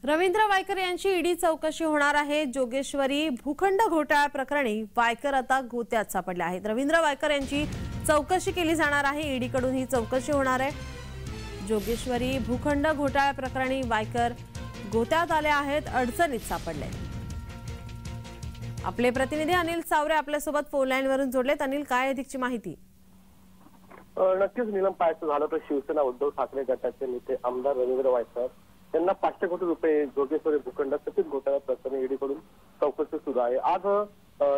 रवींद्र वायकर यांची ईडी चौकशी होणार आहे। जोगेश्वरी भूखंड घोटाळा प्रकरणी वायकर आता गोत्यात सापडले आहेत। रवींद्र वायकर यांची चौकशी केली जाणार आहे। ईडी कडून ही चौकशी होणार आहे। जोगेश्वरी भूखंड घोटाळा प्रकरणी वायकर गोत्यात आले आहेत, अडचणीत सापडले। आपले प्रतिनिधी अनिल सावरे आपल्या सोबत फोन लाईन वरून जोडलेत। अनिल, काय अधिकची माहिती? नक्कीच नीलम, पाहायचं झालं तर शिवसेना उद्धव ठाकरे गटाचे नेते आमदार रवींद्र वायकर यांना 500 कोटी रुपये जोगेश्वरी भूखंड कथित घोटाळा प्रकरणी ईडी कडून चौकशी सुरू आहे। आज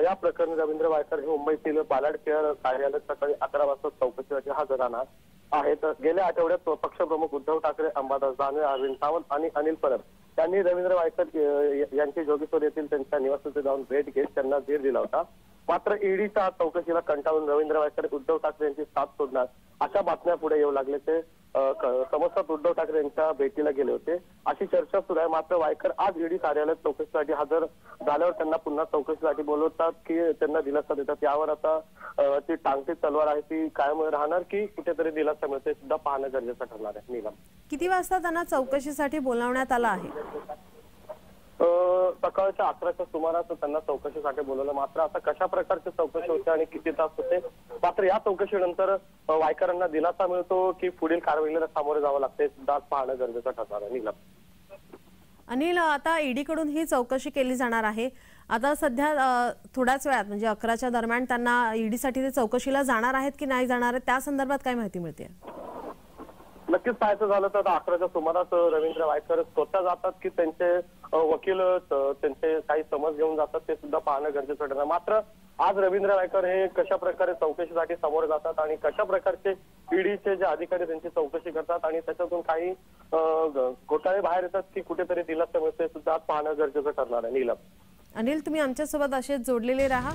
या प्रकरणी रवींद्र वायकर हे मुंबईतील बालाड केअर कार्यालयात सकाळी 11 वाजता चौकशीसाठी हजर राहणार आहेत। गेल्या आठवड्यात पक्षप्रमुख उद्धव ठाकरे, अंबादास दानवे, अरविंद सावंत आणि अनिल परब यांनी रवींद्र वायकर यांची जोगेश्वरी येथील त्यांच्या निवासात जाऊन भेट घेत त्यांना धीर दिला होता। मात्र ईडीच्या चौकशीला कंटाळून रवींद्र वायकर उद्धव ठाकरे यांची साथ सोडणार अशा बातम्या पुढे येऊ लागल्याचे समजतात। उद्धव ठाकरे यांच्या भेटीला गेले होते अशी चर्चा सुरू आहे। मात्र वायकर आज ईडी कार्यालयात चौकशीसाठी हजर झाल्यावर त्यांना पुन्हा चौकशीसाठी बोलवतात की त्यांना दिलासा देतात। यावर आता ती टांगती तलवार आहे ती कायम राहणार की कुठेतरी दिलासा मिळते सुद्धा पाहणं गरजेचं ठरणार आहे। नीलम, किती वाजता त्यांना चौकशीसाठी बोलावण्यात आलं आहे? सकाळच्या 11च्या सुमारास त्यांना चौकशीसाठी बोलवलं। मात्र आता कशा प्रकारची चौकशी होते आणि किती तास होते, मात्र या चौकशीनंतर वायकरांना दिलासा मिळतो की पुढील कारवाईला सामोरे जावं लागते सुद्धा पाहणं गरजेचं ठरणार आहे। नीलम, अनिल, आता ईडी कडून ही चौकशी केली जाणार आहे। आता सध्या थोड्याच वेळात म्हणजे 11च्या दरम्यान त्यांना ईडीसाठी ते चौकशीला जाणार आहेत की नाही जाणार आहेत, त्या संदर्भात काय माहिती मिळते? नक्कीच पाहायचं झालं तर 11च्या सुमारास रवींद्र वायकर स्वतः जातात की त्यांचे वकील त्यांचे काही समज घेऊन जातात ते सुद्धा पाहणं गरजेचं ठरणार। मात्र आज रवींद्र वायकर हे कशा प्रकारे चौकशीसाठी समोर जातात आणि कशा प्रकारचे ईडीचे जे अधिकारी त्यांची चौकशी करतात आणि त्याच्यातून काही घोटाळे बाहेर येतात की कुठेतरी दिलासा मिळते सुद्धा पाहणं गरजेचं ठरणार आहे। नीलम, अनिल, तुम्ही आमच्यासोबत असेच जोडलेले राहा।